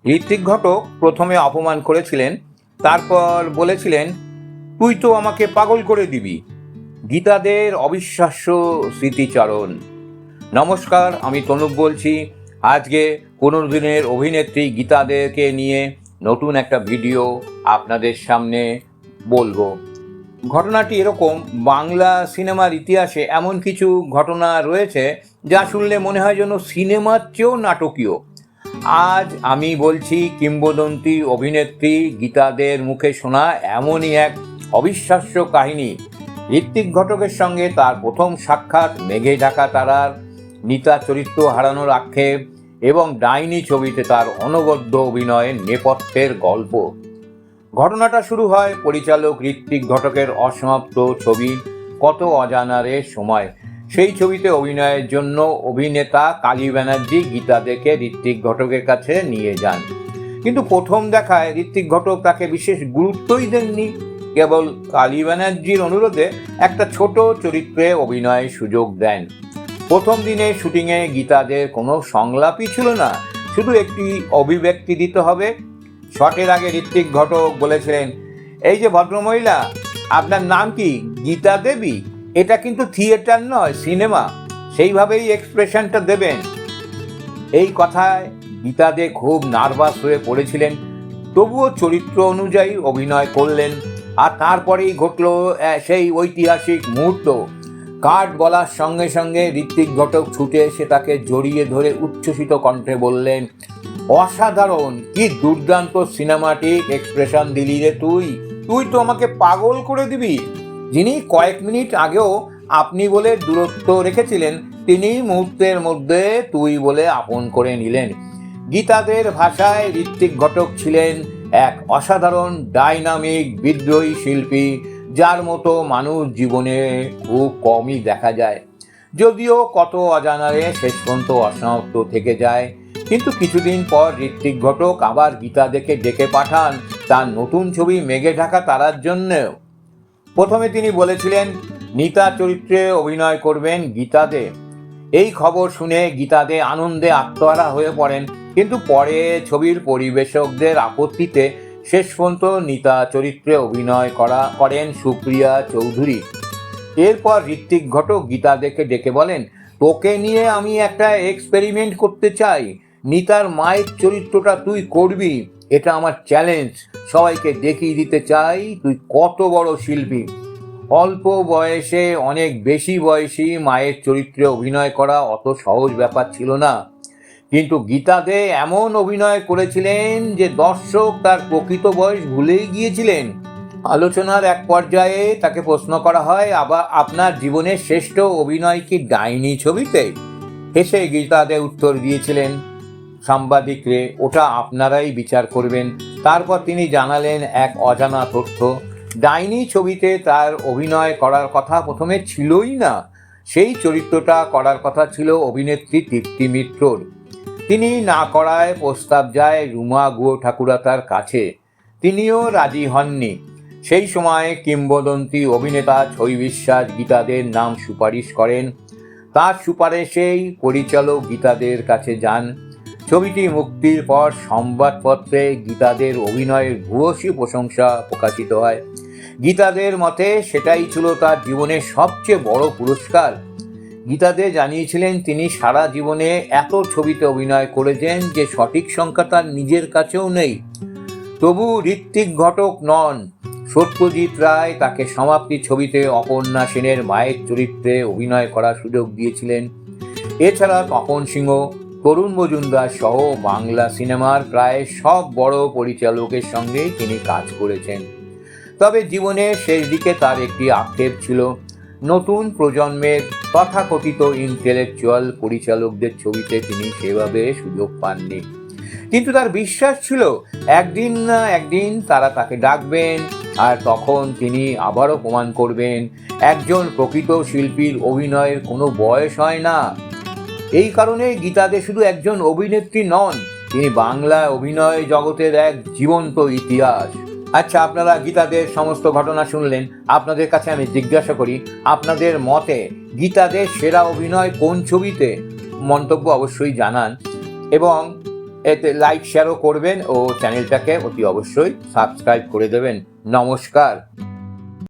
ঋত্বিক ঘটক প্রথমে অপমান করেছিলেন, তারপর বলেছিলেন তুই তো আমাকে পাগল করে দিবি। গীতাদের অবিশ্বাস্য স্মৃতিচারণ। নমস্কার, আমি তনুপ বলছি। আজকে 15 দিনের অভিনেত্রী গীতাদেরকে নিয়ে নতুন একটা ভিডিও আপনাদের সামনে বলবো। ঘটনাটি এরকম, বাংলা সিনেমার ইতিহাসে এমন কিছু ঘটনা রয়েছে যা শুনলে মনে হয় যেন সিনেমার চেয়েও নাটকীয়। আজ আমি বলছি কিংবদন্তি অভিনেত্রী গীতাদের মুখে শোনা এমনই এক অবিশ্বাস্য কাহিনী। ঋত্বিক ঘটকের সঙ্গে তার প্রথম সাক্ষাৎ, মেঘে ঢাকা তারার নীতা চরিত্র হারানোর আক্ষেপ এবং ডাইনি ছবিতে তার অনবদ্য অভিনয়ের নেপথ্যের গল্প। ঘটনাটা শুরু হয় পরিচালক ঋত্বিক ঘটকের অসমাপ্ত ছবি কত অজানারে সময়। সেই ছবিতে অভিনয়ের জন্য অভিনেতা কালী ব্যানার্জি গীতাদেরকে ঋত্বিক ঘটকের কাছে নিয়ে যান, কিন্তু প্রথম দেখায় ঋত্বিক ঘটক তাকে বিশেষ গুরুত্বই দেননি। কেবল কালী ব্যানার্জির অনুরোধে একটা ছোট চরিত্রে অভিনয়ের সুযোগ দেন। প্রথম দিনে শুটিংয়ে গীতাদের কোনো সংলাপই ছিল না, শুধু একটি অভিব্যক্তি দিতে হবে। শটের আগে ঋত্বিক ঘটক বলেছিলেন, এই যে ভদ্রমহিলা, আপনার নাম কি? গীতা দেবী। এটা কিন্তু থিয়েটার নয়, সিনেমা। সেইভাবেই এক্সপ্রেশনটা দেবেন। এই কথায় গীতাদে খুব নার্ভাস হয়ে পড়েছিলেন, তবুও চরিত্র অনুযায়ী অভিনয় করলেন। আর তারপরেই ঘটল সেই ঐতিহাসিক মুহূর্ত। কাট বলার সঙ্গে সঙ্গে ঋত্বিক ঘটক ছুটে এসে তাকে জড়িয়ে ধরে উচ্ছ্বসিত কণ্ঠে বললেন, অসাধারণ, কি দুর্দান্ত সিনেমাটিক এক্সপ্রেশন দিলি রে তুই। তুই তো আমাকে পাগল করে দিবি। যিনি কয়েক মিনিট আগেও আপনি বলে দূরত্ব রেখেছিলেন, তিনি মুহূর্তের মধ্যে তুই বলে আপন করে নিলেন। গীতাদের ভাষায় ঋত্বিক ঘটক ছিলেন এক অসাধারণ ডাইনামিক বিদ্রোহী শিল্পী, যার মতো মানুষ জীবনে খুব কমই দেখা যায়। যদিও কত অজানারে শেষ পর্যন্ত অসমাপ্ত থেকে যায়, কিন্তু কিছুদিন পর ঋত্বিক ঘটক আবার গীতাদেরকে ডেকে পাঠান তার নতুন ছবি মেঘে ঢাকা তারার জন্যেও। প্রথমে তিনি বলেছিলেন নীতা চরিত্রে অভিনয় করবেন গীতাদে। এই খবর শুনে গীতাদে আনন্দে আত্মহারা হয়ে পড়েন, কিন্তু পরে ছবির পরিবেশকদের আপত্তিতে শেষ পর্যন্ত নীতা চরিত্রে অভিনয় করেন সুপ্রিয়া চৌধুরী। এরপর ঋত্বিক ঘটক গীতাদেরকে ডেকে বলেন, তোকে নিয়ে আমি একটা এক্সপেরিমেন্ট করতে চাই। নীতার মায়ের চরিত্রটা তুই করবি, এটা আমার চ্যালেঞ্জ। সবাইকে দেখিয়ে দিতে চাই তুই কত বড় শিল্পী। অল্প বয়সে অনেক বেশি বয়সী মায়ের চরিত্রে অভিনয় করা অত সহজ ব্যাপার ছিল না, কিন্তু গীতাদে এমন অভিনয় করেছিলেন যে দর্শক তার প্রকৃত বয়স ভুলেই গিয়েছিলেন। আলোচনার এক পর্যায়ে তাকে প্রশ্ন করা হয়, আবার আপনার জীবনের শ্রেষ্ঠ অভিনয় কি ডাইনি ছবিতে? হেসে গীতাদে উত্তর দিয়েছিলেন, সাংবাদিকরে ওটা আপনারাই বিচার করবেন। তারপর তিনি জানালেন এক অজানা তথ্য, ডাইনি ছবিতে তার অভিনয় করার কথা প্রথমে ছিলই না। সেই চরিত্রটা করার কথা ছিল অভিনেত্রী তৃপ্তি মিত্রর। তিনি না করায় প্রস্তাব যায় রুমা গুহ ঠাকুরাতার কাছে। তিনিও রাজি হননি। সেই সময় কিংবদন্তি অভিনেতা ছই বিশ্বাস গীতাদের নাম সুপারিশ করেন। তার সুপারিশেই পরিচালক গীতাদের কাছে যান। ছবিটি মুক্তির পর সংবাদপত্রে গীতাদের অভিনয়ের ভূয়সী প্রশংসা প্রকাশিত হয়। গীতাদের মতে সেটাই ছিল তার জীবনের সবচেয়ে বড় পুরস্কার। গীতাদে জানিয়েছিলেন তিনি সারা জীবনে এত ছবিতে অভিনয় করেছেন যে সঠিক সংখ্যা তার নিজের কাছেও নেই। তবু ঋত্বিক ঘটক নন, সত্যজিৎ রায় তাকে সমাপ্তি ছবিতে অপর্ণা সেনের মায়ের চরিত্রে অভিনয় করার সুযোগ দিয়েছিলেন। এছাড়া তপন সিংহ, তরুণ মজুমদার সহ বাংলা সিনেমার প্রায় সব বড় পরিচালকের সঙ্গে তিনি কাজ করেছেন। তবে জীবনের শেষ দিকে তার একটি আক্ষেপ ছিল, নতুন প্রজন্মের তথাকথিত ইন্টেলেকচুয়াল পরিচালকদের ছবিতে তিনি সেভাবে সুযোগ পাননি। কিন্তু তার বিশ্বাস ছিল একদিন না একদিন তারা তাকে ডাকবেন, আর তখন তিনি আবারও প্রমাণ করবেন একজন প্রকৃত শিল্পীর অভিনয়ের কোনো বয়স হয় না। এই কারণে গীতাদে শুধু একজন অভিনেত্রী নন, তিনি বাংলা অভিনয় জগতের এক জীবন্ত ইতিহাস। আচ্ছা, আপনারা গীতাদের সমস্ত ঘটনা শুনলেন। আপনাদের কাছে আমি জিজ্ঞাসা করি, আপনাদের মতে গীতাদের সেরা অভিনয় কোন ছবিতে? মন্তব্য অবশ্যই জানান। এবং এতে লাইক শেয়ারও করবেন ও চ্যানেলটাকে অতি অবশ্যই সাবস্ক্রাইব করে দেবেন। নমস্কার।